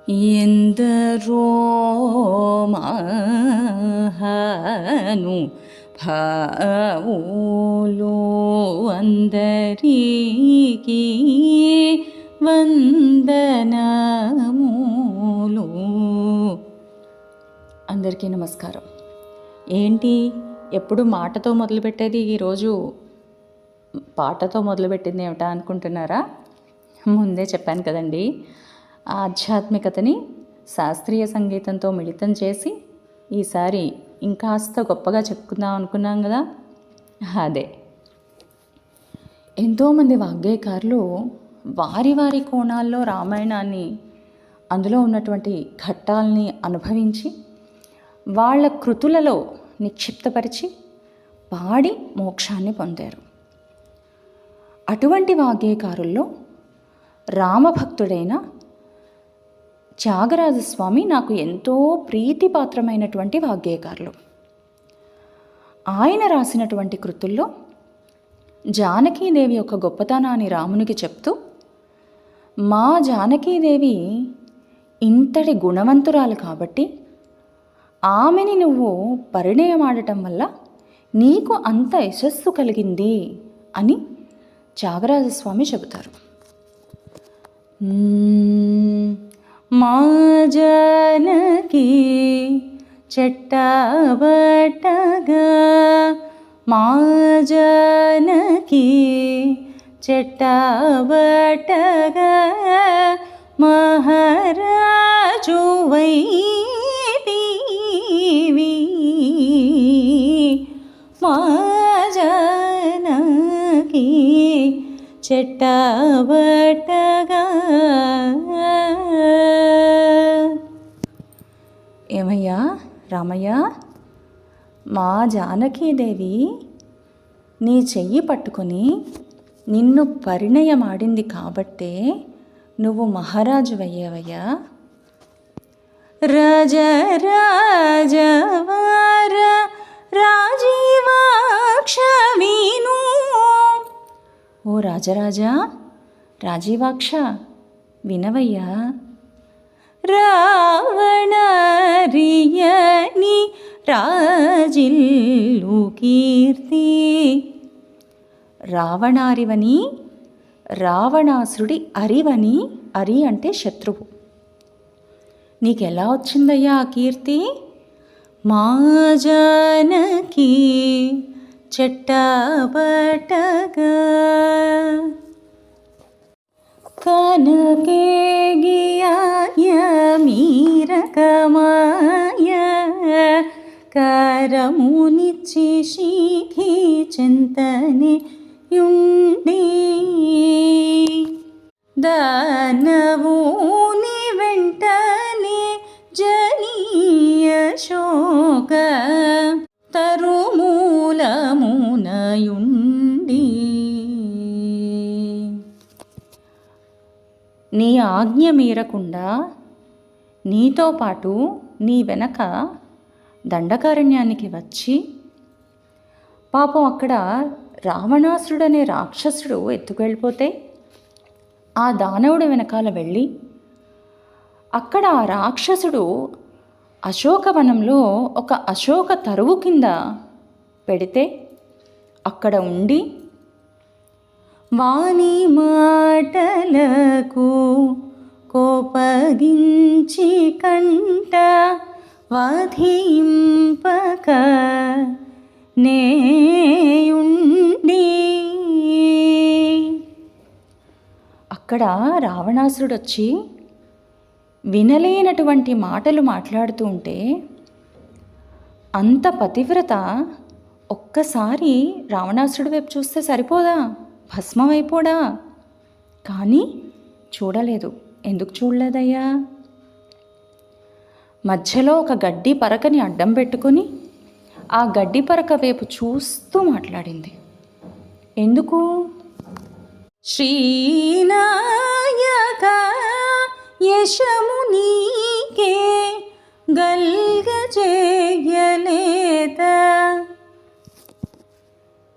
ఎందరో మహాను భావులు అందరికీ వందనములు. అందరికీ నమస్కారం. ఏంటి ఎప్పుడు మాటతో మొదలుపెట్టేది, ఈరోజు పాటతో మొదలుపెట్టింది ఏమిటా అనుకుంటున్నారా? ముందే చెప్పాను కదండి, ఆధ్యాత్మికతని శాస్త్రీయ సంగీతంతో మిళితం చేసి ఈసారి ఇంకాస్త గొప్పగా చెప్పుకుందాం అనుకున్నాం కదా. అదే ఎంతోమంది వాగ్గేయకారులు వారి వారి కోణాల్లో రామాయణాన్ని, అందులో ఉన్నటువంటి ఘట్టాలని అనుభవించి వాళ్ళ కృతులలో నిక్షిప్తపరిచి పాడి మోక్షాన్ని పొందారు. అటువంటి వాగ్గేయకారుల్లో రామభక్తుడైన త్యాగరాజస్వామి నాకు ఎంతో ప్రీతిపాత్రమైనటువంటి వాగ్గేయకారులు. ఆయన రాసినటువంటి కృతుల్లో జానకీదేవి యొక్క గొప్పతనాన్ని రామునికి చెప్తూ, మా జానకీదేవి ఇంతటి గుణవంతురాలు కాబట్టి ఆమెని నువ్వు పరిణయమాడటం వల్ల నీకు అంత యశస్సు కలిగింది అని త్యాగరాజస్వామి చెబుతారు. మా జానకి చెట్టబట్టగా, మా జానకి చెట్టబట్టగా, మహారాజు వైటివి మా జానకి చెట్టబట్టగా. ఏమయ్యా రామయ్య, మా జానకీదేవి నీ చెయ్యి పట్టుకొని నిన్ను పరిణయమాడింది కాబట్టే నువ్వు మహారాజు అయ్యావయ్యా. రాజరాజవార రాజీవాక్ష విను, ఓ రాజరాజా రాజీవాక్ష వినవయ్యా. రావణరియని రాజిల్లు కీర్తి, రావణారివని రావణాసురుడి అరివని, అరి అంటే శత్రువు, నీకెలా వచ్చిందయ్యా ఆ కీర్తి? మా జానకి చెట్టబట్టగా, కనకేగియాయ మీరకమాయ, కరమునిచ్చి శీఘి చింతనే యుండి, దానవుని వెంటనే జనీయ శోక తరుమూలమునయుండి, నీ ఆజ్ఞ మీరకుండా నీతో పాటు నీ వెనక దండకారణ్యానికి వచ్చి, పాపం అక్కడ రావణాసురుడనే రాక్షసుడు ఎత్తుకెళ్ళిపోతే ఆ దానవుడు వెనకాల వెళ్ళి అక్కడ ఆ రాక్షసుడు అశోకవనంలో ఒక అశోక తరువు కింద పెడితే అక్కడ ఉండి, వాని మాటలకు కోపగించి కంట వధింపక నేయుండి, అక్కడ రావణాసురుడు వచ్చి వినలేనటువంటి మాటలు మాట్లాడుతూ ఉంటే అంత పతివ్రత ఒక్కసారి రావణాసురుడి వైపు చూస్తే సరిపోదా? భస్మమైపోడా? కానీ చూడలేదు. ఎందుకు చూడలేదయ్యా? మధ్యలో ఒక గడ్డి పరకని అడ్డం పెట్టుకొని ఆ గడ్డి పరక వైపు చూస్తూ మాట్లాడింది. ఎందుకు? శ్రీనాయక యశము నీకే గల్గజేయలేద,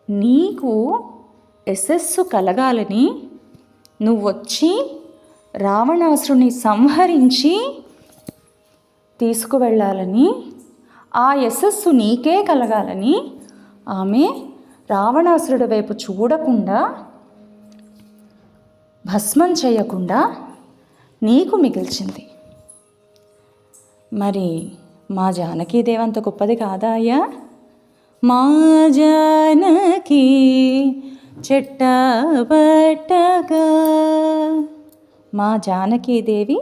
నీకు యశస్సు కలగాలని నువ్వొచ్చి రావణాసురుని సంహరించి తీసుకువెళ్ళాలని, ఆ యశస్సు నీకే కలగాలని ఆమె రావణాసురుడి వైపు చూడకుండా, భస్మం చేయకుండా నీకు మిగిల్చింది. మరి మా జానకీదేవి అంత గొప్పది కాదా అయ్యా? మా జానకి చెట్టబట్టగా, మా జానకీదేవి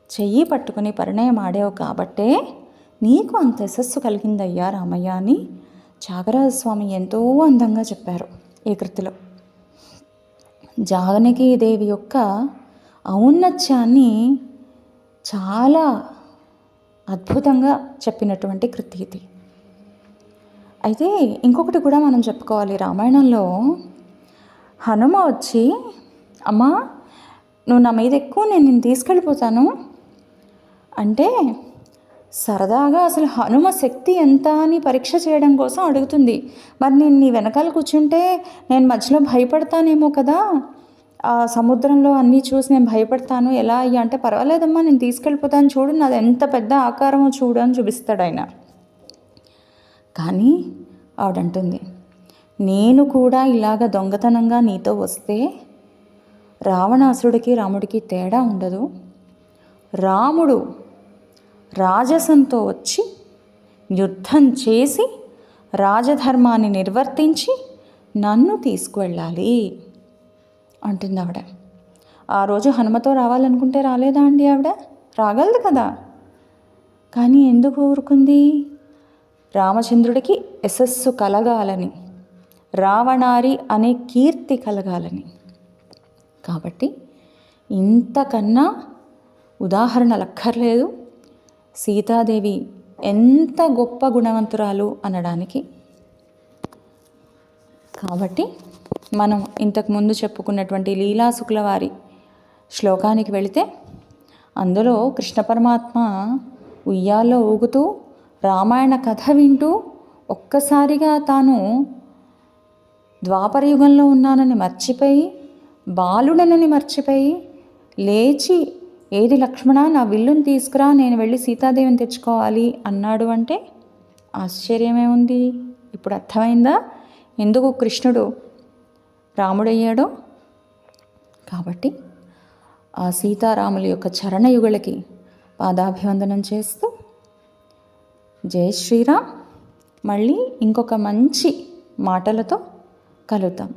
చెయ్యి పట్టుకుని పరిణయం ఆడావు కాబట్టే నీకు అంత యశస్సు కలిగిందయ్యా రామయ్య అని త్యాగరాజస్వామి ఎంతో అందంగా చెప్పారు ఈ కృతిలో. జానకీదేవి యొక్క ఔన్నత్యాన్ని చాలా అద్భుతంగా చెప్పినటువంటి కృతి ఇది. అయితే ఇంకొకటి కూడా మనం చెప్పుకోవాలి. రామాయణంలో హనుమ వచ్చి, అమ్మా నువ్వు నా మీద ఎక్కువ, నేను నిన్ను తీసుకెళ్ళిపోతాను అంటే సరదాగా అసలు హనుమ శక్తి ఎంత అని పరీక్ష చేయడం కోసం అడుగుతుంది. మరి నేను నీ వెనకాల కూర్చుంటే నేను మధ్యలో భయపడతానేమో కదా, ఆ సముద్రంలో అన్నీ చూసి నేను భయపడతాను ఎలా అయ్యా అంటే, పర్వాలేదమ్మా నేను తీసుకెళ్ళిపోతాను, చూడు నాది ఎంత పెద్ద ఆకారమో చూడు అని చూపిస్తాడు ఆయన. కానీ ఆవిడంటుంది, నేను కూడా ఇలాగ దొంగతనంగా నీతో వస్తే రావణాసురుడికి రాముడికి తేడా ఉండదు. రాముడు రాజసంతో వచ్చి యుద్ధం చేసి రాజధర్మాన్ని నిర్వర్తించి నన్ను తీసుకువెళ్ళాలి అంటుంది ఆవిడ. ఆ రోజు హనుమతో రావాలనుకుంటే రాలేదా అండి ఆవిడ? రాగలదు కదా. కానీ ఎందుకు ఊరుకుంది? రామచంద్రుడికి యశస్సు కలగాలని, రావణారి అనే కీర్తి కలగాలని. కాబట్టి ఇంతకన్నా ఉదాహరణలు అక్కర్లేదు సీతాదేవి ఎంత గొప్ప గుణవంతురాలు అనడానికి. కాబట్టి మనం ఇంతకుముందు చెప్పుకున్నటువంటి లీలాశుక్ల వారి శ్లోకానికి వెళితే అందులో కృష్ణ పరమాత్మ ఉయ్యాల్లో ఊగుతూ రామాయణ కథ వింటూ ఒక్కసారిగా తాను ద్వాపరయుగంలో ఉన్నానని మర్చిపోయి, బాలుడనని మర్చిపోయి లేచి, ఏది లక్ష్మణ నా విల్లుని తీసుకురా, నేను వెళ్ళి సీతాదేవిని తెచ్చుకోవాలి అన్నాడు అంటే ఆశ్చర్యమే ఉంది. ఇప్పుడు అర్థమైందా ఎందుకు కృష్ణుడు రాముడయ్యాడో? కాబట్టి ఆ సీతారాముల యొక్క చరణయుగళకి పాదాభివందనం చేస్తూ జై శ్రీరామ్. మళ్ళీ ఇంకొక మంచి మాటలతో కలుద్దాం.